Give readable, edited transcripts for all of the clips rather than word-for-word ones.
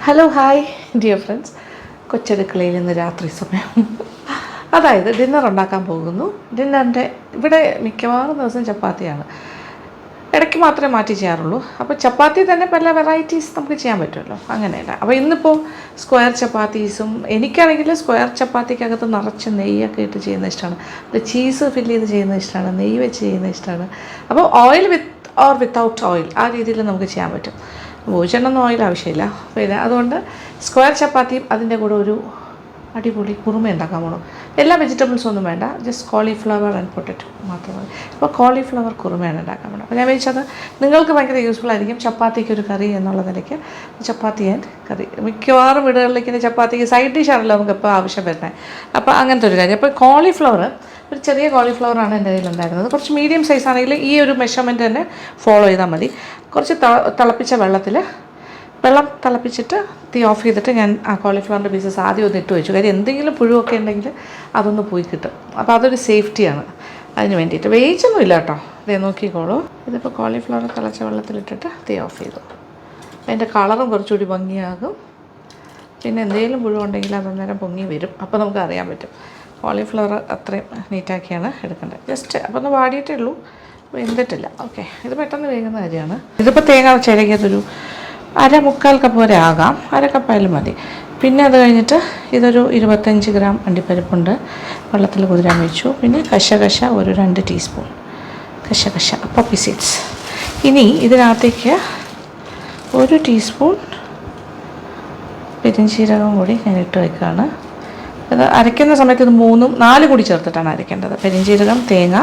Hello hi dear friends. കൊച്ചടുക്കളയിൽ ഇന്ന് രാത്രി സമയം, അതായത് ഡിന്നർ ഉണ്ടാക്കാൻ പോകുന്നു. ഡിന്നറിൻ്റെ ഇവിടെ മിക്കവാറും ദിവസം ചപ്പാത്തിയാണ്, ഇടയ്ക്ക് മാത്രമേ മാറ്റി ചെയ്യാറുള്ളൂ. അപ്പോൾ ചപ്പാത്തി തന്നെ പല വെറൈറ്റീസ് നമുക്ക് ചെയ്യാൻ പറ്റുമല്ലോ, അങ്ങനെയല്ല. അപ്പോൾ ഇന്നിപ്പോൾ സ്ക്വയർ ചപ്പാത്തീസും, എനിക്കാണെങ്കിൽ സ്ക്വയർ ചപ്പാത്തിക്കകത്ത് നിറച്ച് നെയ്യൊക്കെ ഇട്ട് ചെയ്യുന്നത് ഇഷ്ടമാണ്, അത് ചീസ് ഫില്ല് ചെയ്ത് ചെയ്യുന്നത് ഇഷ്ടമാണ്, നെയ്യ് വെച്ച് ചെയ്യുന്നത് ഇഷ്ടമാണ്. അപ്പോൾ oil with or without oil ആ രീതിയിൽ നമുക്ക് ചെയ്യാൻ പറ്റും. ഭോജനൊന്നും ഓയിൽ ആവശ്യമില്ല. പിന്നെ അതുകൊണ്ട് സ്ക്വയർ ചപ്പാത്തിയും അതിൻ്റെ കൂടെ ഒരു അടിപൊളി കുറുമ ഉണ്ടാക്കാൻ പോകണം. എല്ലാ വെജിറ്റബിൾസും ഒന്നും വേണ്ട, ജസ്റ്റ് കോളിഫ്ലവർ ആൻഡ് പൊട്ടറ്റോ മാത്രം മതി. അപ്പോൾ കോളിഫ്ലവർ കുറുമയാണ് ഉണ്ടാക്കാൻ പോകണം. അപ്പോൾ ഞാൻ വിചാരിച്ചത് നിങ്ങൾക്ക് ഭയങ്കര യൂസ്ഫുൾ ആയിരിക്കും, ചപ്പാത്തിക്ക് ഒരു കറി എന്നുള്ള നിലയ്ക്ക്. ചപ്പാത്തി ആൻഡ് കറി മിക്കവാറും വീടുകളിലേക്ക് ചപ്പാത്തിക്ക് സൈഡ് ഡിഷാണല്ലോ നമുക്ക് ഇപ്പോൾ ആവശ്യം വരുന്നത്. അപ്പോൾ അങ്ങനത്തെ ഒരു കാര്യം. അപ്പോൾ കോളിഫ്ലവർ, ഒരു ചെറിയ കോളിഫ്ലവറാണ് എൻ്റെ കയ്യിലുണ്ടായിരുന്നത്. കുറച്ച് മീഡിയം സൈസ് ആണെങ്കിൽ ഈ ഒരു മെഷർമെൻറ്റ് തന്നെ ഫോളോ ചെയ്താൽ മതി. കുറച്ച് തിളപ്പിച്ച വെള്ളം തിളപ്പിച്ചിട്ട് തീ ഓഫ് ചെയ്തിട്ട് ഞാൻ ആ കോളിഫ്ലവറിൻ്റെ പീസസ് ആദ്യം ഒന്ന് ഇട്ട് വെച്ചു. കാര്യം എന്തെങ്കിലും പുഴുവൊക്കെ ഉണ്ടെങ്കിൽ അതൊന്ന് പോയി കിട്ടും. അപ്പോൾ അതൊരു സേഫ്റ്റിയാണ് അതിന് വേണ്ടിയിട്ട്. വേവിച്ചൊന്നുമില്ല കേട്ടോ, ഇതേ നോക്കിക്കോളൂ. ഇതിപ്പോൾ കോളിഫ്ലവർ തിളച്ച വെള്ളത്തിലിട്ടിട്ട് തീ ഓഫ് ചെയ്തു. അതിൻ്റെ കളറും കുറച്ചുകൂടി ഭംഗിയാകും. പിന്നെ എന്തെങ്കിലും പുഴുവുണ്ടെങ്കിൽ അതൊന്നേരം പൊങ്ങി വരും, അപ്പോൾ നമുക്ക് അറിയാൻ പറ്റും. കോളിഫ്ലവർ അത്രയും നീറ്റാക്കിയാണ് എടുക്കേണ്ടത്. ജസ്റ്റ് അപ്പോൾ ഒന്ന് വാടിയിട്ടേ ഉള്ളൂ, വെന്തിട്ടില്ല. ഓക്കെ, ഇത് പെട്ടെന്ന് വേകുന്ന കാര്യമാണ്. ഇതിപ്പോൾ തേങ്ങ ചിരകിയതൊരു 1/4 കപ്പ് വരെ ആകാം, 1/2 കപ്പായാലും മതി. പിന്നെ അത് കഴിഞ്ഞിട്ട് ഇതൊരു 25 ഗ്രാം അണ്ടിപ്പരിപ്പുണ്ട്, വെള്ളത്തിൽ കുതിരാൻ വെച്ചു. പിന്നെ കശകശ ഒരു 2 ടീസ്പൂൺ കശകശ, പോപ്പി സീഡ്സ്. ഇനി ഇതിനകത്തേക്ക് 1 ടീസ്പൂൺ പെരിഞ്ചീരകം കൂടി ഞാൻ ഇട്ട് വയ്ക്കുകയാണ്. അത് അരയ്ക്കുന്ന സമയത്ത് ഇത് 3-4 കൂടി ചേർത്തിട്ടാണ് അരയ്ക്കേണ്ടത്. പെരിഞ്ചീരകം, തേങ്ങ,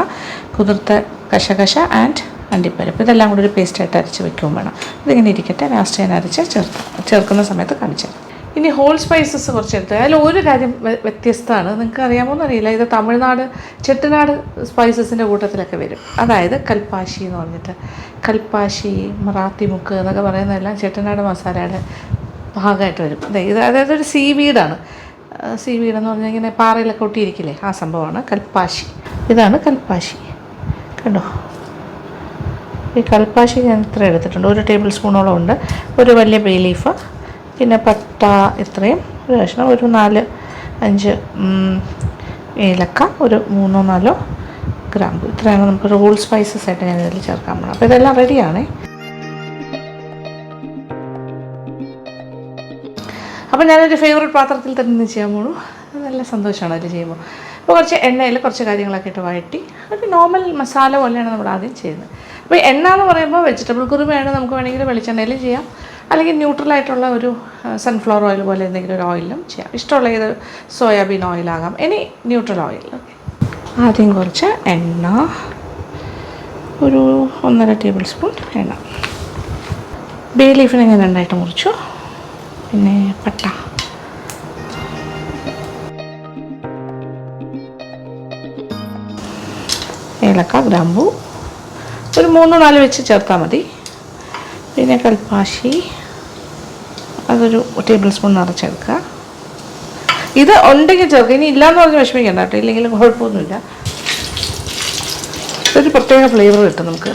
കുതിർത്ത കശകശ ആൻഡ് അണ്ടിപ്പരിപ്പ്, ഇതെല്ലാം കൂടി ഒരു പേസ്റ്റായിട്ട് അരച്ച് വെക്കുകയും വേണം. ഇതിങ്ങനെ ഇരിക്കട്ടെ, ലാസ്റ്റ് ഞാൻ അരച്ച് ചേർക്കുന്ന സമയത്ത് കാണിച്ചത്. ഇനി ഹോൾ സ്പൈസസ് കുറച്ച് എടുത്ത്, അതിൽ ഒരു കാര്യം വ്യത്യസ്തമാണ്, നിങ്ങൾക്ക് അറിയാമോന്ന് അറിയില്ല. ഇത് തമിഴ്നാട് ചെട്ടിനാട് സ്പൈസസിൻ്റെ കൂട്ടത്തിലൊക്കെ വരും. അതായത് കൽപ്പാശി എന്ന് പറഞ്ഞിട്ട്, കൽപ്പാശി, മറാത്തി മുക്ക് എന്നൊക്കെ പറയുന്നതെല്ലാം ചെട്ടിനാട് മസാലയുടെ ഭാഗമായിട്ട് വരും. അതായത് ഒരു സീവീഡാണ്. സീവീഡ് എന്ന് പറഞ്ഞാൽ ഇങ്ങനെ പാറയിലൊക്കെ ഒട്ടിയിരിക്കില്ലേ, ആ സംഭവമാണ് കൽപ്പാശി. ഇതാണ് കൽപ്പാശി, കണ്ടോ. ഈ കൽപ്പാശി ഞാൻ ഇത്ര എടുത്തിട്ടുണ്ട്, 1 ടേബിൾ സ്പൂണോളം ഉണ്ട്. ഒരു വലിയ ബേ ലീഫ്, പിന്നെ പട്ട ഇത്രയും, ഒരു കഷ്ണം, ഒരു 4-5 ഏലക്ക, ഒരു 3-4 ഗ്രാമ്പു. ഇത്രയാണ് നമുക്ക് ഹോൾ സ്പൈസസ് ആയിട്ട് ഞാൻ ഇതിൽ ചേർക്കാൻ പോകണം. അപ്പോൾ ഇതെല്ലാം റെഡിയാണേ. അപ്പോൾ ഞാനൊരു ഫേവറേറ്റ് പാത്രത്തിൽ തന്നെ ചെയ്യാൻ പോകണു. നല്ല സന്തോഷമാണ് അതിൽ ചെയ്യുമ്പോൾ. അപ്പോൾ കുറച്ച് എണ്ണയിൽ കുറച്ച് കാര്യങ്ങളൊക്കെ ഇട്ട് വഴറ്റി, ഒരു നോർമൽ മസാല പോലെയാണ് നമ്മൾ ആദ്യം ചെയ്യുന്നത്. അപ്പോൾ എണ്ണ എന്ന് പറയുമ്പോൾ വെജിറ്റബിൾ കുറുമയാണ്, നമുക്ക് വേണമെങ്കിൽ വെളിച്ചെണ്ണയിലും ചെയ്യാം, അല്ലെങ്കിൽ ന്യൂട്രലായിട്ടുള്ള ഒരു സൺഫ്ലവർ ഓയിൽ പോലെ എന്തെങ്കിലും ഒരു ഓയിലും ചെയ്യാം. ഇഷ്ടമുള്ള ഏത് സോയാബീൻ ഓയിലാകാം, ഇനി ന്യൂട്രൽ ഓയിൽ. ഓക്കെ, ആദ്യം കുറച്ച് എണ്ണ, ഒരു 1.5 ടേബിൾ സ്പൂൺ എണ്ണ. ബേ ലീഫിനെ ഞാൻ 2ആയിട്ട് മുറിച്ചു. പിന്നെ പട്ട, ഏലക്ക, ഗ്രാമ്പു, ഒരു 3-4 വെച്ച് ചേർത്താൽ മതി. പിന്നെ കൽപ്പാശി, അതൊരു ടേബിൾ സ്പൂൺ നിറച്ചെടുക്കുക. ഇത് ഉണ്ടെങ്കിൽ ചേർക്കുക, ഇനി ഇല്ലയെന്ന് പറഞ്ഞ് വിഷമിക്കേണ്ട കേട്ടോ, ഇല്ലെങ്കിലും കുഴപ്പമൊന്നുമില്ല. ഇതൊരു പ്രത്യേക ഫ്ലേവർ കിട്ടും നമുക്ക്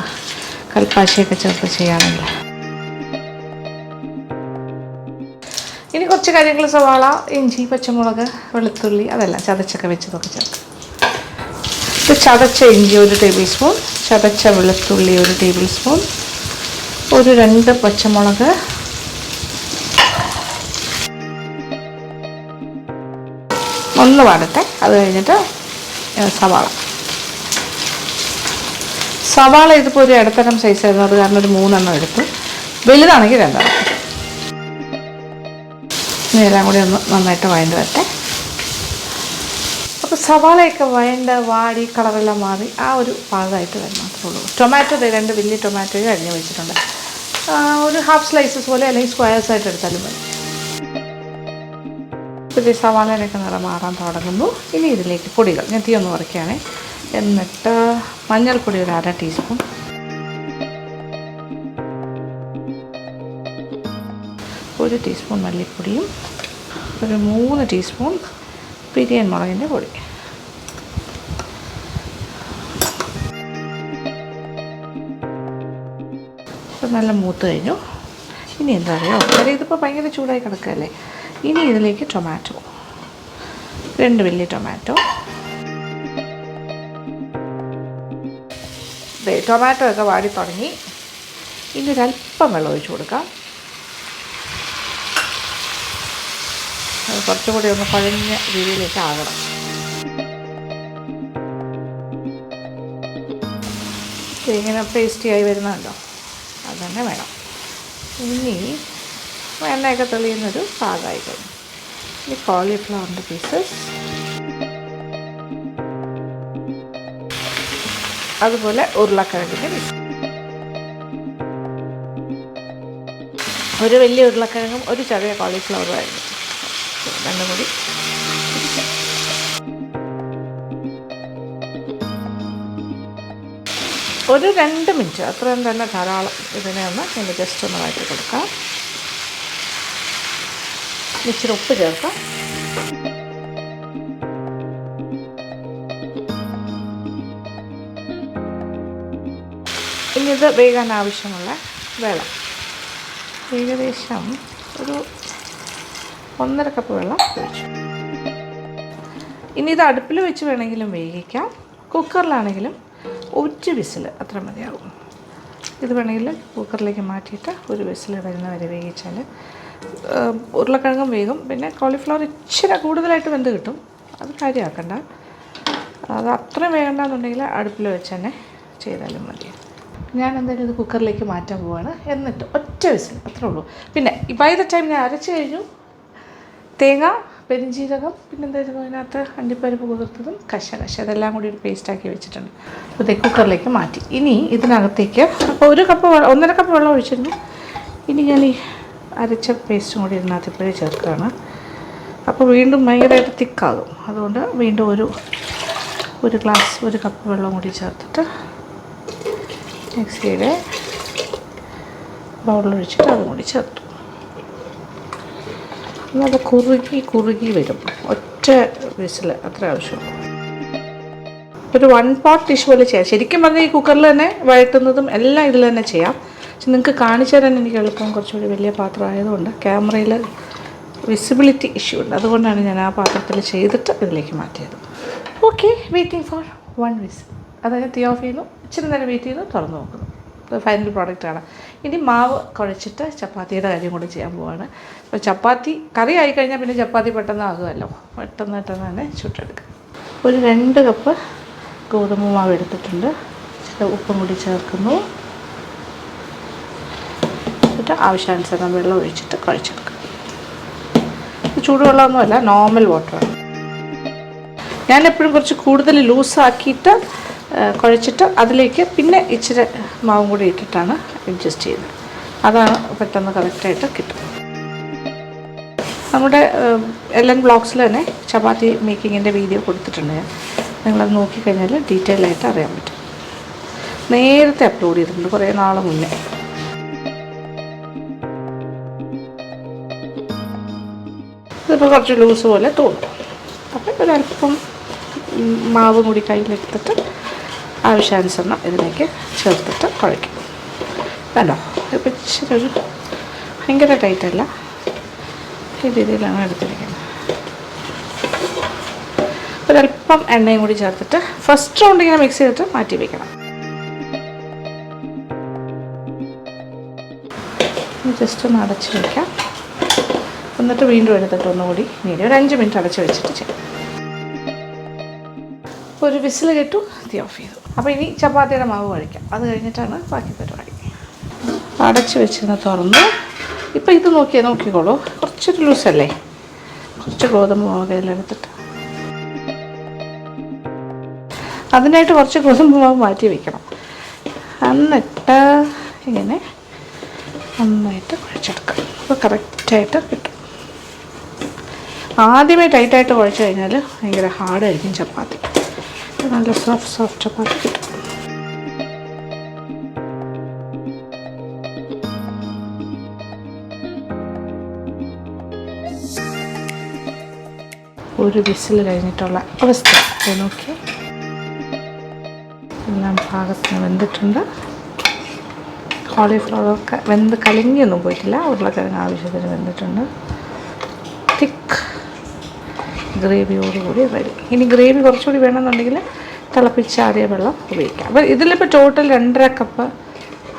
കൽപ്പാശിയൊക്കെ ചേർത്ത് ചെയ്യുകയാണെങ്കിൽ. ഇനി കുറച്ച് കാര്യങ്ങൾ, സവാള, ഇഞ്ചി, പച്ചമുളക്, വെളുത്തുള്ളി, അതെല്ലാം ചതച്ചൊക്കെ വെച്ചതൊക്കെ ചേർക്കും. ഇത് ചതച്ച ഇഞ്ചി 1 ടേബിൾ സ്പൂൺ, ചതച്ച വെളുത്തുള്ളി 1 ടേബിൾ സ്പൂൺ, ഒരു 2 പച്ചമുളക്, ഒന്ന് വാടട്ടെ. അത് കഴിഞ്ഞിട്ട് സവാള ഇതിപ്പോൾ ഒരു ഇടത്തരം സൈസ് ആയിരുന്നു, അത് കാരണം ഒരു 3 എണ്ണം എടുത്തു. വലുതാണെങ്കിൽ 2 എണ്ണം. ഇതെല്ലാം കൂടി ഒന്ന് നന്നായിട്ട് വഴണ്ട് വരട്ടെ. അപ്പോൾ സവാളയൊക്കെ വാടി കളറെല്ലാം മാറി ആ ഒരു പാകമായിട്ട് വരണം, മാത്രമേ ഉള്ളൂ. ടൊമാറ്റോ 2 വലിയ ടൊമാറ്റോയും അരിഞ്ഞ് വെച്ചിട്ടുണ്ട്, ഒരു ഹാഫ് സ്ലൈസസ് പോലെ അല്ലെങ്കിൽ സ്ക്വയർസ് ആയിട്ട് എടുത്താലും മതി. ഇപ്പോൾ ഈ സവാളയിലൊക്കെ നിറം മാറാൻ തുടങ്ങുന്നു. ഇനി ഇതിലേക്ക് പൊടികൾ ഞാൻ തീ ഒന്ന് കുറയ്ക്കുകയാണേ. എന്നിട്ട് മഞ്ഞൾപ്പൊടി ഒരു 1/2 ടീസ്പൂൺ, ഒരു ടീസ്പൂൺ മല്ലിപ്പൊടിയും, ഒരു 3 ടീസ്പൂൺ പിരിയൻ മുളകിൻ്റെ പൊടി. നല്ല മൂത്ത് കഴിഞ്ഞു. ഇനി എന്താ അറിയോ, കാര്യം ഇതിപ്പോൾ ഭയങ്കര ചൂടായി കിടക്കുകയല്ലേ. ഇനി ഇതിലേക്ക് ടൊമാറ്റോ, 2 വലിയ ടൊമാറ്റോ. ടൊമാറ്റോ ഒക്കെ വാടി തുടങ്ങി. ഇനി ഒരല്പം വെള്ളം ഒഴിച്ച് കൊടുക്കാം. അത് കുറച്ചുകൂടി ഒന്ന് കുഴഞ്ഞ രീതിയിലേക്ക് ആകണം. ഇങ്ങനെ പേസ്റ്റിയായി വരുന്നുണ്ടോ, അത് തന്നെ വേണം. ഇനി എണ്ണയൊക്കെ തെളിയുന്നൊരു പാകമായി കഴിഞ്ഞു. ഈ കോളിഫ്ലവറിൻ്റെ പീസസ്, അതുപോലെ ഉരുളക്കിഴങ്ങിൻ്റെ പീസ്. ഒരു വലിയ ഉരുളക്കിഴങ്ങും ഒരു ചെറിയ കോളിഫ്ലവറും ആയിരുന്നു. രണ്ടും കൂടി ഒരു 2 മിനിറ്റ് അത്രയും തന്നെ ധാരാളം. ഇതിനെ ഒന്ന് ജസ്റ്റ് ഒന്ന് വഴറ്റി കൊടുക്കാം. ഇച്ചിരി ഉപ്പ് ചേർക്കാം. ഇനി ഇത് വേകാൻ ആവശ്യമുള്ള വെള്ളം ഏകദേശം ഒരു 1.5 കപ്പ് വെള്ളം ഒഴിച്ചു. ഇനി ഇത് അടുപ്പിൽ വെച്ച് വേണമെങ്കിലും വേവിക്കാം, കുക്കറിലാണെങ്കിലും 1 വിസിൽ അത്ര മതിയാകും. ഇത് വേണമെങ്കിൽ കുക്കറിലേക്ക് മാറ്റിയിട്ട് 1 വിസിൽ വരുന്ന വരെ വേവിച്ചാൽ ഉരുളക്കിഴങ്ങും വേഗം. പിന്നെ കോളിഫ്ലവർ ഇച്ചിരി കൂടുതലായിട്ട് വെന്ത് കിട്ടും, അത് കാര്യമാക്കണ്ട. അത് അത്രയും വേകണ്ടെന്നുണ്ടെങ്കിൽ അടുപ്പിൽ വെച്ച് തന്നെ ചെയ്താലും മതി. ഞാൻ എന്തായാലും ഇത് കുക്കറിലേക്ക് മാറ്റാൻ പോവാണ്. എന്നിട്ട് 1 വിസിൽ അത്രേ ഉള്ളൂ. പിന്നെ ബൈ ദ ടൈം ഞാൻ അരച്ച് കഴിഞ്ഞു. തേങ്ങ, പെരിഞ്ചീരകം, പിന്നെന്തായിരുന്നു അതിനകത്ത് അണ്ടിപ്പരിപ്പ് കുതിർത്തതും കശകശ, അതെല്ലാം കൂടി ഒരു പേസ്റ്റാക്കി വെച്ചിട്ടുണ്ട്. അപ്പോൾ കുക്കറിലേക്ക് മാറ്റി. ഇനി ഇതിനകത്തേക്ക് അപ്പോൾ 1 കപ്പ് 1.5 കപ്പ് വെള്ളം ഒഴിച്ചിരുന്നു. ഇനി ഞാൻ ഈ അരച്ച പേസ്റ്റും കൂടി ഇതിനകത്ത് ഇപ്പോഴേ ചേർക്കുകയാണ്. അപ്പോൾ വീണ്ടും ഭയങ്കരമായിട്ട് തിക്കാകും. അതുകൊണ്ട് വീണ്ടും ഒരു ഗ്ലാസ് 1 കപ്പ് വെള്ളം കൂടി ചേർത്തിട്ട് മിക്സിയുടെ ബൗളിലൊഴിച്ചിട്ട് അതും കൂടി ചേർത്തു. അത് കുറുകി വരും. 1 വിസിൽ അത്ര ആവശ്യമുള്ളൂ. ഒരു 1 പോട്ട് ഡിഷ് പോലെ ചെയ്യാം. ശരിക്കും പറഞ്ഞാൽ ഈ കുക്കറിൽ തന്നെ വഴറ്റുന്നതും എല്ലാം ഇതിൽ തന്നെ ചെയ്യാം. പക്ഷെ നിങ്ങൾക്ക് കാണിച്ചു തരാൻ എനിക്ക് എളുപ്പം കുറച്ചുകൂടി വലിയ പാത്രം ആയതുകൊണ്ട് ക്യാമറയിൽ വിസിബിലിറ്റി ഇഷ്യൂ ഉണ്ട്. അതുകൊണ്ടാണ് ഞാൻ ആ പാത്രത്തിൽ ചെയ്തിട്ട് ഇതിലേക്ക് മാറ്റിയത്. Okay, waiting for 1 whistle. അതായത് തീ ഓഫ് ചെയ്യുന്നു, ഇച്ചിരി നേരം വെയിറ്റ് ചെയ്യുന്നു, തുറന്ന് നോക്കുന്നു. ഫൈനൽ പ്രോഡക്റ്റാണ്. ഇനി മാവ് കുഴച്ചിട്ട് ചപ്പാത്തിയുടെ കാര്യം കൂടി ചെയ്യാൻ പോവാണ്. അപ്പോൾ ചപ്പാത്തി കറി ആയിക്കഴിഞ്ഞാൽ പിന്നെ ചപ്പാത്തി പെട്ടെന്ന് ആകുമല്ലോ, പെട്ടെന്ന് തന്നെ ചുട്ടെടുക്കുക. ഒരു 2 കപ്പ് ഗോതമ്പ് മാവ് എടുത്തിട്ടുണ്ട്. ഉപ്പും കൂടി ചേർക്കുന്നു. എന്നിട്ട് ആവശ്യാനുസരണം വെള്ളം ഒഴിച്ചിട്ട് കുഴച്ചെടുക്കുക. ചൂടുവെള്ളമൊന്നുമല്ല, നോർമൽ വാട്ടറാണ്. ഞാനെപ്പോഴും കുറച്ച് കൂടുതൽ ലൂസാക്കിയിട്ട് കുഴച്ചിട്ട് അതിലേക്ക് പിന്നെ ഇച്ചിരി മാവും കൂടി ഇട്ടിട്ടാണ് അഡ്ജസ്റ്റ് ചെയ്യുന്നത്. അതാണ് പെട്ടെന്ന് കറക്റ്റായിട്ട് കിട്ടും. നമ്മുടെ LN ബ്ലോഗ്സിൽ തന്നെ ചപ്പാത്തി മേക്കിങ്ങിൻ്റെ വീഡിയോ കൊടുത്തിട്ടുണ്ട് ഞാൻ. നിങ്ങളത് നോക്കിക്കഴിഞ്ഞാൽ ഡീറ്റെയിൽ ആയിട്ട് അറിയാൻ പറ്റും. നേരത്തെ അപ്ലോഡ് ചെയ്തിട്ടുണ്ട്, കുറേ നാൾ മുന്നേ. ഇതിപ്പോൾ കുറച്ച് ലൂസ് പോലെ തോന്നും. അപ്പോൾ ഒരല്പം മാവ് കൂടി കയ്യിലെടുത്തിട്ട് ആവശ്യാനുസരണം ഇതിലേക്ക് ചേർത്തിട്ട് കുഴയ്ക്കും. വേണ്ടോ, ഇപ്പോൾ ഇച്ചിരി ഒരു ഭയങ്കര ടൈറ്റല്ല, ഈ രീതിയിലാണ് എടുത്തിരിക്കുന്നത്. ഒരല്പം എണ്ണയും കൂടി ചേർത്തിട്ട് ഫസ്റ്റ് റൗണ്ട് ഇങ്ങനെ മിക്സ് ചെയ്തിട്ട് മാറ്റി വയ്ക്കണം. ജസ്റ്റ് ഒന്ന് അടച്ച് വയ്ക്കാം. എന്നിട്ട് വീണ്ടും എടുത്തിട്ട് ഒന്നുകൂടി ഒരു 5 മിനിറ്റ് അടച്ച് വെച്ചിട്ട് ചെയ്യാം. ഒരു വിസിൽ കേട്ടു, തീ ഓഫ് ചെയ്തു. അപ്പോൾ ഇനി ചപ്പാത്തിയുടെ മാവ് കുഴയ്ക്കാം. അത് കഴിഞ്ഞിട്ടാണ് ബാക്കി പരിപാടി. അടച്ച് വെച്ചിരുന്ന് തുറന്നു. ഇപ്പോൾ ഇത് നോക്കിക്കോളൂ, കുറച്ചൊരു ലൂസല്ലേ. കുറച്ച് ഗോതമ്പ് മാവ് കയ്യിലെടുത്തിട്ട് അതിനായിട്ട് കുറച്ച് ഗോതമ്പ് മാവ് മാറ്റി വയ്ക്കണം. എന്നിട്ട് ഇങ്ങനെ നന്നായിട്ട് കുഴച്ചെടുക്കാം. അപ്പോൾ കറക്റ്റായിട്ട് കിട്ടും. ആദ്യമേ ടൈറ്റായിട്ട് കുഴച്ച് കഴിഞ്ഞാൽ ഭയങ്കര ഹാർഡായിരിക്കും ചപ്പാത്തി. നല്ല സോഫ്റ്റ് ചപ്പാത്തി കിട്ടും. ഒരു വിസിൽ കഴിഞ്ഞിട്ടുള്ള അവസ്ഥ നോക്കി. എല്ലാം പാകത്തിന് വെന്തിട്ടുണ്ട്. കോളിഫ്ലവറൊക്കെ വെന്ത് കലങ്ങിയൊന്നും പോയിട്ടില്ല. ഉരുളക്കിഴങ്ങ് ആവശ്യത്തിന് വെന്തിട്ടുണ്ട്. തിക്ക് ഗ്രേവിയോടുകൂടി റെഡി. ഇനി ഗ്രേവി കുറച്ചുകൂടി വേണമെന്നുണ്ടെങ്കിൽ തിളപ്പിച്ചാറിയ വെള്ളം ഉപയോഗിക്കാം. അപ്പോൾ ഇതിലിപ്പോൾ ടോട്ടൽ 2.5 കപ്പ്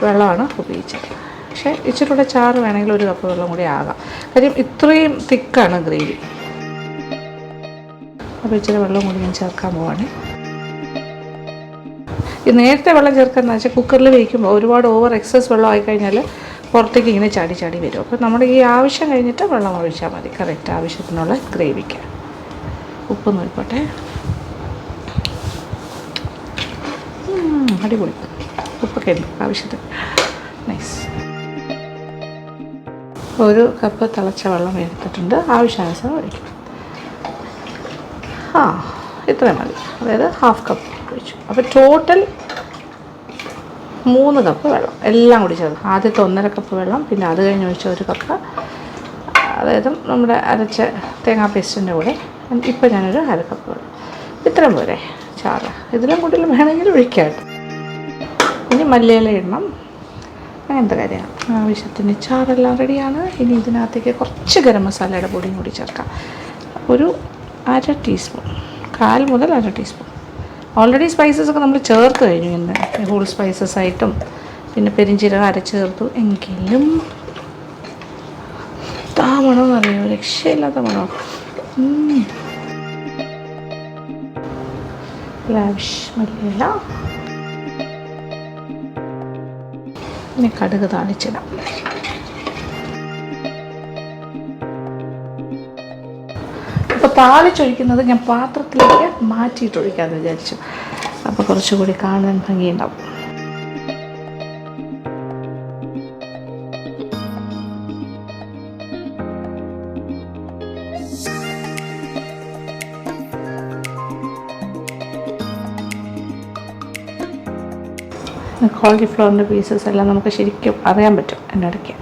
വെള്ളമാണ് ഉപയോഗിച്ചത്. പക്ഷേ ഇച്ചിരി കൂടെ ചാറ് വേണമെങ്കിൽ 1 കപ്പ് വെള്ളം കൂടി ആകാം. കാര്യം ഇത്രയും തിക്കാണ് ഗ്രേവി. അപ്പോൾ ഇച്ചിരി വെള്ളം കൂടി ഞാൻ ചേർക്കാൻ പോവാണ്. ഈ നേരത്തെ വെള്ളം ചേർക്കാമെന്ന് വെച്ചാൽ കുക്കറിൽ വയ്ക്കുമ്പോൾ ഒരുപാട് ഓവർ എക്സസ് വെള്ളം ആയിക്കഴിഞ്ഞാൽ പുറത്തേക്ക് ഇങ്ങനെ ചാടി ചാടി വരും. അപ്പോൾ നമ്മുടെ ഈ ആവശ്യം കഴിഞ്ഞിട്ട് വെള്ളം ഒഴിച്ചാൽ മതി. കറക്റ്റ് ആവശ്യത്തിനുള്ള ഗ്രേവിക്ക്. ഉപ്പ് നോക്കട്ടെ. അടിപൊളി ഉപ്പൊക്കെ ഉണ്ട് ആവശ്യത്തിന്. നൈസ്. 1 കപ്പ് തിളച്ച വെള്ളം എടുത്തിട്ടുണ്ട്. ആവശ്യാനുസരണം ഒഴിക്കും. ഇത്രയും മതി. അതായത് 1/2 കപ്പ് ഒഴിച്ചു. അപ്പോൾ ടോട്ടൽ 3 കപ്പ് വെള്ളം എല്ലാം കൂടി ചേർത്ത്. ആദ്യത്തെ 1.5 കപ്പ് വെള്ളം, പിന്നെ അത് കഴിഞ്ഞ് ഒഴിച്ച 1 കപ്പ്, അതായത് നമ്മുടെ അരച്ച തേങ്ങാ പേസ്റ്റിൻ്റെ കൂടെ ഇപ്പോൾ ഞാനൊരു 1/2 കപ്പ് വെള്ളം. ഇത്രയും പോരെ ചാറ്. ഇതിലും കൂടുതൽ വേണമെങ്കിൽ ഒഴിക്കാം. ഇനി മല്ലിയില ഇടണം. അങ്ങനത്തെ കാര്യമാണ്. ആവശ്യത്തിന് ചാറെല്ലാം റെഡിയാണ്. ഇനി ഇതിനകത്തേക്ക് കുറച്ച് ഗരം മസാലയുടെ പൊടിയും കൂടി ചേർക്കാം. ഒരു 1/2 ടീസ്പൂൺ, 1/4 മുതൽ 1/2 ടീസ്പൂൺ. ഓൾറെഡി സ്പൈസസൊക്കെ നമ്മൾ ചേർത്ത് കഴിഞ്ഞു. ഇന്ന് ഹോൾ സ്പൈസസ് ആയിട്ടും പിന്നെ പെരിഞ്ചീരകം അരച്ച് ചേർത്തു. എങ്കിലും മണമെന്ന് അറിയോ, രക്ഷയില്ലാത്ത മണം. മല്ലിയില, ഇനി കടുക് താളിച്ചിടാം. അപ്പോൾ താളിച്ചൊഴിക്കുന്നത് ഞാൻ പാത്രത്തിലേക്ക് മാറ്റിയിട്ടൊഴിക്കാമെന്ന് വിചാരിച്ചു. അപ്പോൾ കുറച്ചുകൂടി കാണാൻ ഭംഗിയുണ്ടാവും. കോളിഫ്ലവറിൻ്റെ പീസസ് എല്ലാം നമുക്ക് ശരിക്കും അറിയാൻ പറ്റും എൻ്റെ ഇടയ്ക്ക്.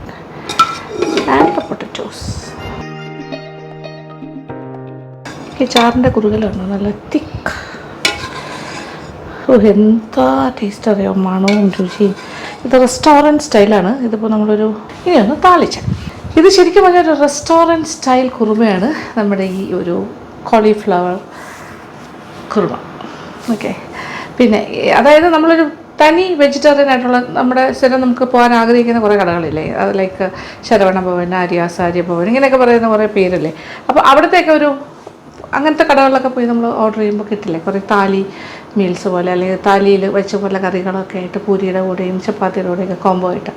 And the potatoes. ഈ ചാറിൻ്റെ കുറുകലുണ്ട്, നല്ല തിക്ക്. എന്താ ടേസ്റ്റ് അറിയോ, മണവും രുചിയും. ഇത് റെസ്റ്റോറൻറ്റ് സ്റ്റൈലാണ്. ഇതിപ്പോൾ നമ്മളൊരു ഇനിയൊന്ന് താളിച്ച. ഇത് ശരിക്കും പറഞ്ഞാൽ ഒരു റെസ്റ്റോറൻറ്റ് സ്റ്റൈൽ കുറുമയാണ് നമ്മുടെ ഈ ഒരു കോളിഫ്ലവർ കുറുമ. ഓക്കെ. പിന്നെ അതായത് നമ്മളൊരു തനി വെജിറ്റേറിയൻ ആയിട്ടുള്ള നമ്മുടെ സ്ഥിരം നമുക്ക് പോകാൻ ആഗ്രഹിക്കുന്ന കുറേ കടകളില്ലേ, അത് ലൈക്ക് ശരവണ ഭവൻ, ആര്യാസ്, ആര്യഭവൻ, ഇങ്ങനെയൊക്കെ പറയുന്ന കുറേ പേരല്ലേ. അപ്പോൾ അവിടത്തേക്ക് ഒരു അങ്ങനത്തെ കടകളിലൊക്കെ പോയി നമ്മൾ ഓർഡർ ചെയ്യുമ്പോൾ കിട്ടില്ലേ കുറേ താലി മീൽസ് പോലെ, അല്ലെങ്കിൽ താലിയിൽ വെച്ച പോലെ കറികളൊക്കെ ആയിട്ട് പൂരിയുടെ കൂടെയും ചപ്പാത്തിയുടെ കൂടെയൊക്കെ കോംബോ ആയിട്ട്.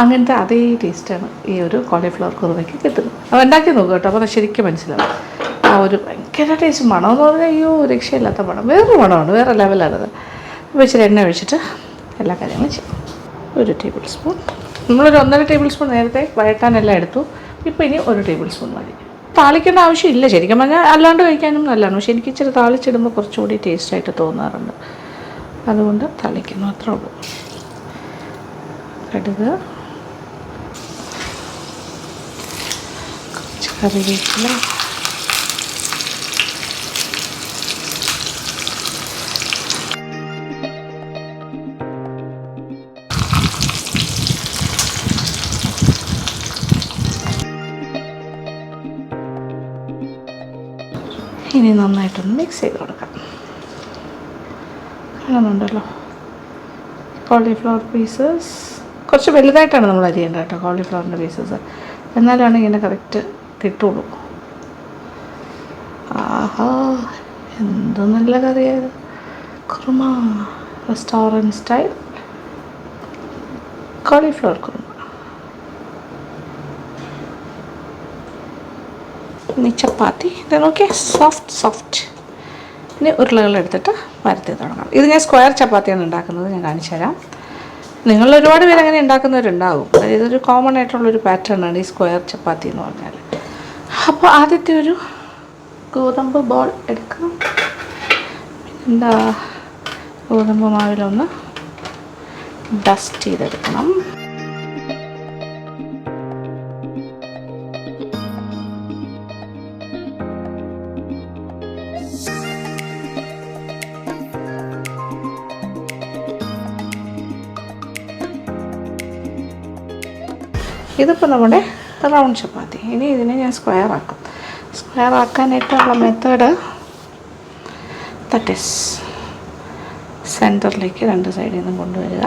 അങ്ങനത്തെ അതേ ടേസ്റ്റാണ് ഈ ഒരു കോളിഫ്ലവർ കുറുമയ്ക്ക് കിട്ടുന്നത്. അത് ഉണ്ടാക്കി നോക്കുക കേട്ടോ. അപ്പോൾ അത് ശരിക്കും മനസ്സിലാവും. ആ ഒരു ഭയങ്കര ടേസ്റ്റ്. മണമെന്ന് പറഞ്ഞാൽ അയ്യോ രക്ഷയില്ലാത്ത മണം, വേറൊരു മണമാണ്, വേറെ ലെവലാണത്. അപ്പോൾ ഇച്ചിരി എണ്ണ ഒഴിച്ചിട്ട് എല്ലാ കാര്യങ്ങളും ചെയ്യും. 1 ടേബിൾ സ്പൂൺ. നമ്മളൊരു 1.5 ടേബിൾ സ്പൂൺ നേരത്തെ വഴറ്റാനെല്ലാം എടുത്തു. ഇപ്പോൾ ഇനി 1 ടേബിൾ സ്പൂൺ മതി. താളിക്കേണ്ട ആവശ്യമില്ല ശരിക്കും പറഞ്ഞാൽ, അല്ലാണ്ട് കഴിക്കാനും നല്ലതാണ്. പക്ഷേ എനിക്ക് ഇച്ചിരി താളിച്ചിടുമ്പോൾ കുറച്ചുകൂടി ടേസ്റ്റായിട്ട് തോന്നാറുണ്ട്, അതുകൊണ്ട് താളിക്കുന്നു, അത്രേ ഉള്ളൂ. കടുക്, കുറച്ച് കറിവേപ്പില, ഇനി നന്നായിട്ടൊന്ന് മിക്സ് ചെയ്ത് കൊടുക്കാം. കാണുന്നുണ്ടല്ലോ കോളിഫ്ലവർ പീസസ്. കുറച്ച് വലുതായിട്ടാണ് നമ്മൾ അരിയേണ്ടത് കേട്ടോ കോളിഫ്ലവറിൻ്റെ പീസസ്, എന്നാലാണ് ഇങ്ങനെ കറക്റ്റ് കിട്ടുള്ളൂ. ആഹാ, എന്ത് നല്ല കറിയായത്. Kurma, restaurant style cauliflower kurma. ഇനി ചപ്പാത്തി, ഇത് നോക്കിയാൽ സോഫ്റ്റ്. ഇനി ഉരുളകളെടുത്തിട്ട് പരത്തി തുടങ്ങാം. ഇത് ഞാൻ സ്ക്വയർ ചപ്പാത്തിയാണ് ഉണ്ടാക്കുന്നത്, ഞാൻ കാണിച്ചു തരാം. നിങ്ങൾ ഒരുപാട് പേര് അങ്ങനെ ഉണ്ടാക്കുന്നവരുണ്ടാകും. ഇതൊരു കോമൺ ആയിട്ടുള്ളൊരു പാറ്റേണാണ് ഈ സ്ക്വയർ ചപ്പാത്തി എന്ന് പറഞ്ഞാൽ. അപ്പോൾ ആദ്യത്തെ ഒരു ഗോതമ്പ് ബോൾ എടുക്കാം. എന്താ, ഗോതമ്പ് മാവിലൊന്ന് ഡസ്റ്റ് ചെയ്തെടുക്കണം. ഇതിപ്പോൾ നമ്മുടെ റൗണ്ട് ചപ്പാത്തി. ഇനി ഇതിനെ ഞാൻ സ്ക്വയർ ആക്കും. സ്ക്വയർ ആക്കാനായിട്ടുള്ള മെത്തേഡ് ദാറ്റ് ഈസ് സെൻറ്ററിലേക്ക് രണ്ട് സൈഡിൽ നിന്നും കൊണ്ടുവരിക.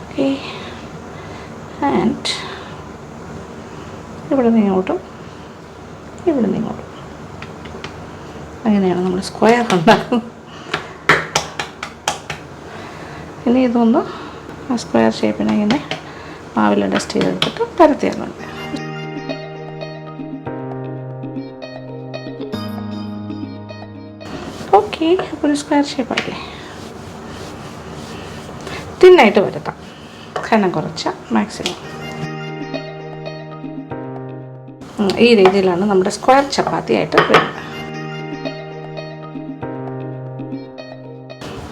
ഓക്കെ, ആൻഡ് ഇവിടെ നിന്ന് ഇങ്ങോട്ടും ഇവിടെ നിന്ന് ഇങ്ങോട്ടും. അങ്ങനെയാണ് നമ്മൾ സ്ക്വയർ ഉണ്ടാക്കുന്നത്. ഇനി ഇതൊന്ന് ആ സ്ക്വയർ ഷേപ്പിനെ ഇങ്ങനെ മാവിൽ ഡസ്റ്റ് ചെയ്തെടുത്തിട്ട് പരത്തിയാകുന്നുണ്ട്. ഓക്കെ, അപ്പോൾ ഒരു സ്ക്വയർ ഷേപ്പായില്ലേ. തിന്നായിട്ട് വരുത്താം, കനം കുറച്ച മാക്സിമം. ഈ രീതിയിലാണ് നമ്മുടെ സ്ക്വയർ ചപ്പാത്തി ആയിട്ട് വരുന്നത്.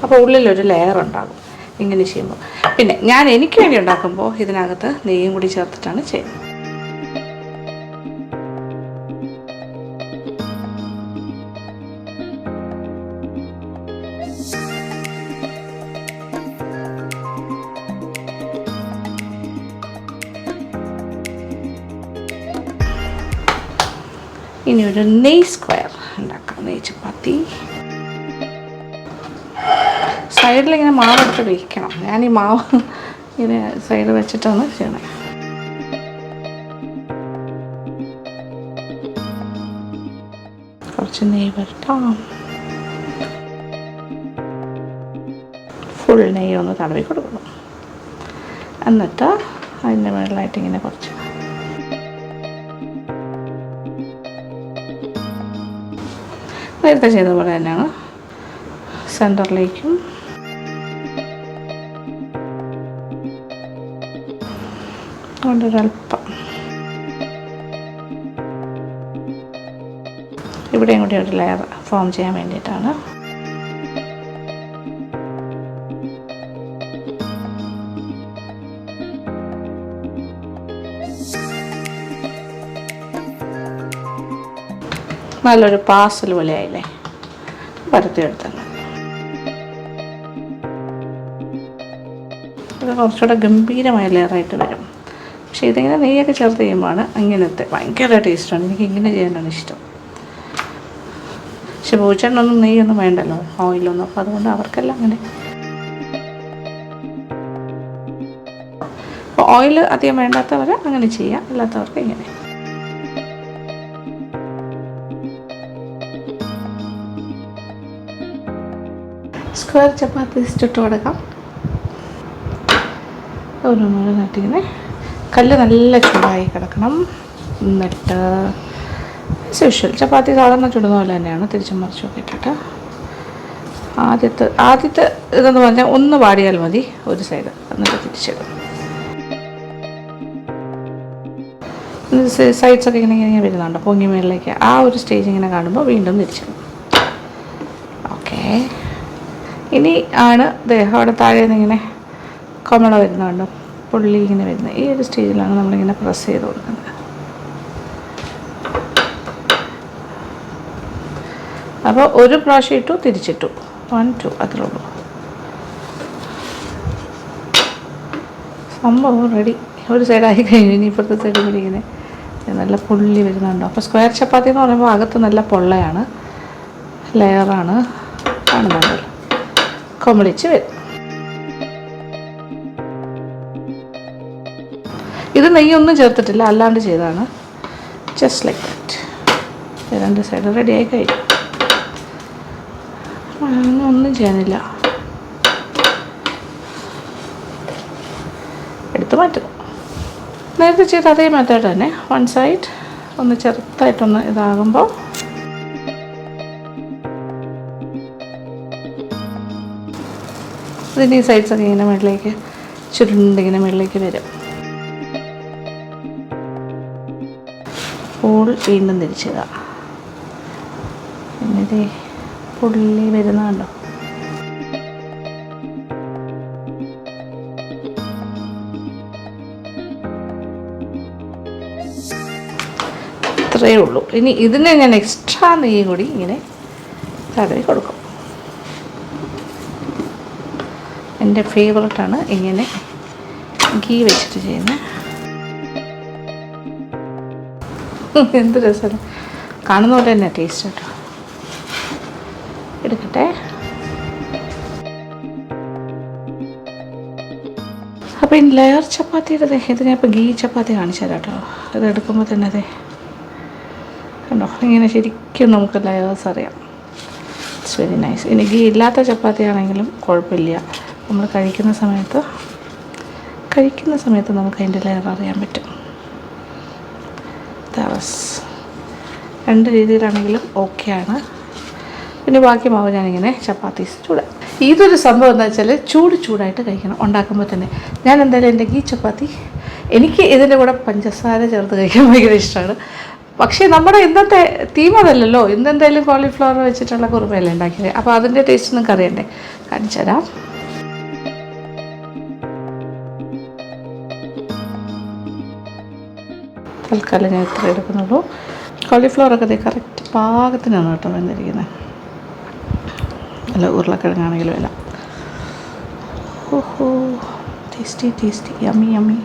അപ്പോൾ ഉള്ളിലൊരു ലെയർ ഉണ്ടാകും ഇങ്ങനെ ചെയ്യുമ്പോൾ. പിന്നെ ഞാൻ എനിക്ക് വേണ്ടി ഉണ്ടാക്കുമ്പോൾ ഇതിനകത്ത് നെയ്യും കൂടി ചേർത്തിട്ടാണ് ചെയ്യുന്നത്. ഇനി ഒരു നെയ് സ്ക്വയർ ഉണ്ടാക്കാം, നെയ് ചപ്പാത്തി. സൈഡിലിങ്ങനെ മാവെടുത്ത് വയ്ക്കണം. ഞാൻ ഈ മാവ് ഇങ്ങനെ സൈഡ് വെച്ചിട്ടാണ് ചെയ്യണത്. കുറച്ച് നെയ്യ് വരട്ടാം. ഫുൾ നെയ്യ് ഒന്ന് തടവി കൊടുക്കണം. എന്നിട്ട് അതിൻ്റെ മുകളിലായിട്ട് ഇങ്ങനെ കുറച്ച് നേരത്തെ ചെയ്ത പോലെ തന്നെയാണ് സെൻറ്ററിലേക്കും കൊണ്ടൊരൽപ്പം ഇവിടെയും കൂടി ഒരു ലെയർ ഫോം ചെയ്യാൻ വേണ്ടിയിട്ടാണ്. നല്ലൊരു പാർസൽ പോലെ ആയില്ലേ, പരത്തിയെടുത്തത്. ഇത് കുറച്ചുകൂടെ ഗംഭീരമായ ലെയറായിട്ട് വരും. പക്ഷേ ഇതിങ്ങനെ നെയ്യൊക്കെ ചേർത്ത് ചെയ്യുമ്പോഴാണ് അങ്ങനത്തെ ഭയങ്കര ടേസ്റ്റാണ്. എനിക്ക് ഇങ്ങനെ ചെയ്യാനാണ് ഇഷ്ടം. പക്ഷെ പൂച്ചേട്ടനൊന്നും നെയ്യൊന്നും വേണ്ടല്ലോ, ഓയിലൊന്നും. അപ്പോൾ അതുകൊണ്ട് അവർക്കെല്ലാം അങ്ങനെ. അപ്പോൾ ഓയിൽ അധികം വേണ്ടാത്തവർ അങ്ങനെ ചെയ്യാം, അല്ലാത്തവർക്ക് ഇങ്ങനെ. സ്ക്വയർ ചപ്പാത്തി ചുട്ട് കൊടുക്കാം. ഓരോന്നിങ്ങനെ കല്ല് നല്ല ചൂടായി കിടക്കണം. എന്നിട്ട് സ്പെഷ്യൽ ചപ്പാത്തി സാധാരണ ചുടുന്ന പോലെ തന്നെയാണ് തിരിച്ചും മറിച്ചൊക്കെ ഇട്ടിട്ട് ആദ്യത്തെ ഇതെന്ന് പറഞ്ഞാൽ ഒന്ന് വാടിയാൽ മതി ഒരു സൈഡ്, എന്നിട്ട് തിരിച്ചിടും. സൈഡ്സൊക്കെ ഇങ്ങനെ ഇങ്ങനെ വരുന്നുണ്ട് പൊങ്ങി മേളിലേക്ക്. ആ ഒരു സ്റ്റേജ് ഇങ്ങനെ കാണുമ്പോൾ വീണ്ടും തിരിച്ചിടും. ഓക്കെ, ഇനി ആണ് അവിടെ താഴെ നിന്ന് ഇങ്ങനെ കൊമള വരുന്നുണ്ടോ, പുള്ളി ഇങ്ങനെ വരുന്നത്. ഈ ഒരു സ്റ്റേജിലാണ് നമ്മളിങ്ങനെ പ്രസ് ചെയ്ത് കൊടുക്കുന്നത്. അപ്പോൾ ഒരു പ്രാവശ്യം ഇട്ടു, തിരിച്ചിട്ടു, 1 2 അത്രേ ഉള്ളൂ. സംഭവം റെഡി. ഒരു സൈഡായി കഴിഞ്ഞു. ഇനി ഇപ്പോഴത്തെ സൈഡ് കൂടി ഇങ്ങനെ നല്ല പുള്ളി വരുന്നുണ്ടോ. അപ്പോൾ സ്ക്വയർ ചപ്പാത്തി എന്ന് പറയുമ്പോൾ അകത്ത് നല്ല പൊള്ളയാണ്, ലെയറാണ്, കാണുന്നുണ്ടല്ലോ, കൊമളിച്ച് വരും. ഇത് നെയ്യൊന്നും ചേർത്തിട്ടില്ല, അല്ലാണ്ട് ചെയ്തതാണ്. Just like that. രണ്ട് സൈഡ് റെഡിയായി കഴിഞ്ഞു. ഒന്നും ചെയ്യാനില്ല, എടുത്ത് മാറ്റും. നേരത്തെ ചെയ്ത അതേ മെത്തേഡ് തന്നെ. വൺ സൈഡ് ഒന്ന് ചെറുതായിട്ടൊന്ന് ഇതാകുമ്പോൾ ഇതിൻ്റെ ഈ സൈഡ്സൊക്കെ ഇങ്ങനെ മുകളിലേക്ക് ചുരുണ്ടിങ്ങനെ മുകളിലേക്ക് വരും. അപ്പോൾ വീണ്ടും തിരിച്ചിടുക. എന്നിട്ട് പുള്ളി വരുന്നുണ്ടോ. ഇത്രയേ ഉള്ളൂ. ഇനി ഇതിനെ ഞാൻ എക്സ്ട്രാ നെയ്യ് കൂടി ഇങ്ങനെ തടവി കൊടുക്കും. എൻ്റെ ഫേവറേറ്റാണ് ഇങ്ങനെ ഗീ വെച്ചിട്ട് ചെയ്യുന്നത്. എന്ത് രസമാണ്, കാണുന്ന പോലെ തന്നെ ടേസ്റ്റ് കേട്ടോ. എടുക്കട്ടെ. അപ്പോൾ ഈ ലെയർ ചപ്പാത്തിയുടെ ഇത് ഞാൻ ഇപ്പോൾ ഗീ ചപ്പാത്തി കാണിച്ചു തരാം കേട്ടോ. ഇത് എടുക്കുമ്പോൾ തന്നെ അതെ കണ്ടോ, ഇങ്ങനെ ശരിക്കും നമുക്ക് ലെയേഴ്സ് അറിയാം. It's very nice. ഇനി ഗീ ഇല്ലാത്ത ചപ്പാത്തി ആണെങ്കിലും കുഴപ്പമില്ല, നമ്മൾ കഴിക്കുന്ന സമയത്ത് നമുക്ക് അതിൻ്റെ ലെയർ അറിയാൻ പറ്റും. രണ്ട് രീതിയിലാണെങ്കിലും ഓക്കെയാണ്. പിന്നെ ബാക്കി മാവ് ഞാനിങ്ങനെ ചപ്പാത്തീസ് ചൂടാം. ഇതൊരു സംഭവം എന്താ വെച്ചാൽ ചൂടായിട്ട് കഴിക്കണം ഉണ്ടാക്കുമ്പോൾ തന്നെ. ഞാൻ എന്തായാലും എൻ്റെ ഗീ ചപ്പാത്തി, എനിക്ക് ഇതിൻ്റെ കൂടെ പഞ്ചസാര ചേർത്ത് കഴിക്കാൻ ഭയങ്കര ഇഷ്ടമാണ്. പക്ഷേ നമ്മുടെ ഇന്നത്തെ തീം അതല്ലല്ലോ, ഇന്നെന്തായാലും കോളിഫ്ലവർ വെച്ചിട്ടുള്ള കുറുമയല്ലേ ഉണ്ടാക്കിയത്. അപ്പോൾ അതിൻ്റെ ടേസ്റ്റ് നിങ്ങൾക്ക് അറിയണ്ടേ, കാണിച്ചു തരാം. തൽക്കാലം ഞാൻ ഇത്ര എടുക്കുന്നുള്ളൂ. കോളിഫ്ലവറൊക്കെ അത് കറക്റ്റ് പാകത്തിനാണ് കേട്ടോ വന്നിരിക്കുന്നത്. അല്ല ഉരുളക്കിഴങ്ങാണെങ്കിലും എല്ലാം. ഓഹോ, ടേസ്റ്റി യമ്മി.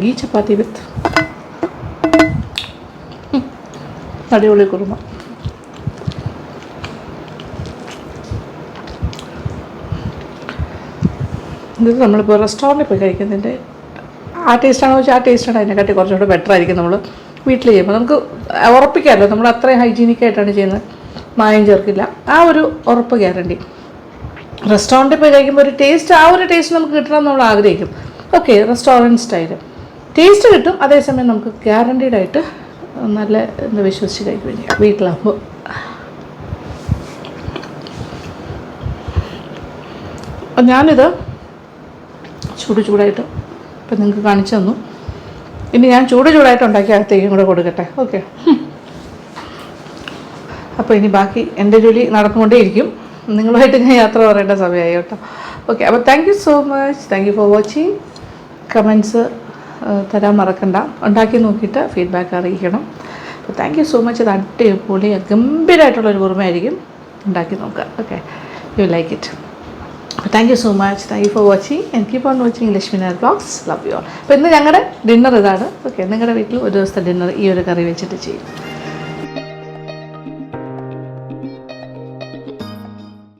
ഗീ ചപ്പാത്തി വിത്ത് അടിപൊളി കുറുമ. ഇത് നമ്മളിപ്പോൾ റെസ്റ്റോറൻറ്റിൽ പോയി കഴിക്കുന്നതിൻ്റെ ആ ടേസ്റ്റാണോ വെച്ചാൽ ആ ടേസ്റ്റാണ് അതിനെക്കാട്ടി കുറച്ചുകൂടെ ബെറ്റർ ആയിരിക്കും നമ്മൾ വീട്ടിൽ ചെയ്യുമ്പോൾ. നമുക്ക് ഉറപ്പിക്കാമല്ലോ നമ്മൾ അത്രയും ഹൈജീനിക്കായിട്ടാണ് ചെയ്യുന്നത്, മായം ചേർക്കില്ല, ആ ഒരു ഉറപ്പ് ഗ്യാരണ്ടി. റെസ്റ്റോറൻറ്റിൽ പോയി കഴിക്കുമ്പോൾ ഒരു ടേസ്റ്റ്, ആ ഒരു ടേസ്റ്റ് നമുക്ക് കിട്ടണം നമ്മൾ ആഗ്രഹിക്കും. ഓക്കെ, റെസ്റ്റോറൻറ്റ് സ്റ്റൈല് ടേസ്റ്റ് കിട്ടും, അതേസമയം നമുക്ക് ഗ്യാരണ്ടീഡ് ആയിട്ട് നല്ല എന്താ വിശ്വസിച്ച് കഴിക്കുകയും ചെയ്യാം വീട്ടിലാകുമ്പോൾ. ഞാനിത് ചൂടായിട്ട് ഇപ്പം നിങ്ങൾക്ക് കാണിച്ചു തന്നു. ഇനി ഞാൻ ചൂടായിട്ട് ഉണ്ടാക്കി അകത്തേക്കും കൂടെ കൊടുക്കട്ടെ. ഓക്കെ, അപ്പോൾ ഇനി ബാക്കി എൻ്റെ ജോലി നടന്നുകൊണ്ടേയിരിക്കും. നിങ്ങളുമായിട്ട് ഞാൻ യാത്ര പറയേണ്ട സമയമായി കേട്ടോ. ഓക്കെ, അപ്പോൾ thank you so much. Thank you for watching. Comments തരാൻ മറക്കണ്ട. ഉണ്ടാക്കി നോക്കിയിട്ട് ഫീഡ്ബാക്ക് അറിയിക്കണം. അപ്പോൾ താങ്ക് യു സോ മച്ച്. ഇത് അടിപൊളി ഗംഭീരമായിട്ടുള്ളൊരു കുറുമയായിരിക്കും, ഉണ്ടാക്കി നോക്കുക. Okay, you like it. Thank you so much. Thank you for watching and keep on watching Lakshmi Nair vlogs. Love you all. അപ്പോൾ ഇന്ന് ഞങ്ങളുടെ ഡിന്നർ ഇതാണ്. ഓക്കെ, നിങ്ങളുടെ വീട്ടിൽ ഒരു ദിവസത്തെ ഡിന്നർ ഈ ഒരു കറി വെച്ചിട്ട് ചെയ്യും.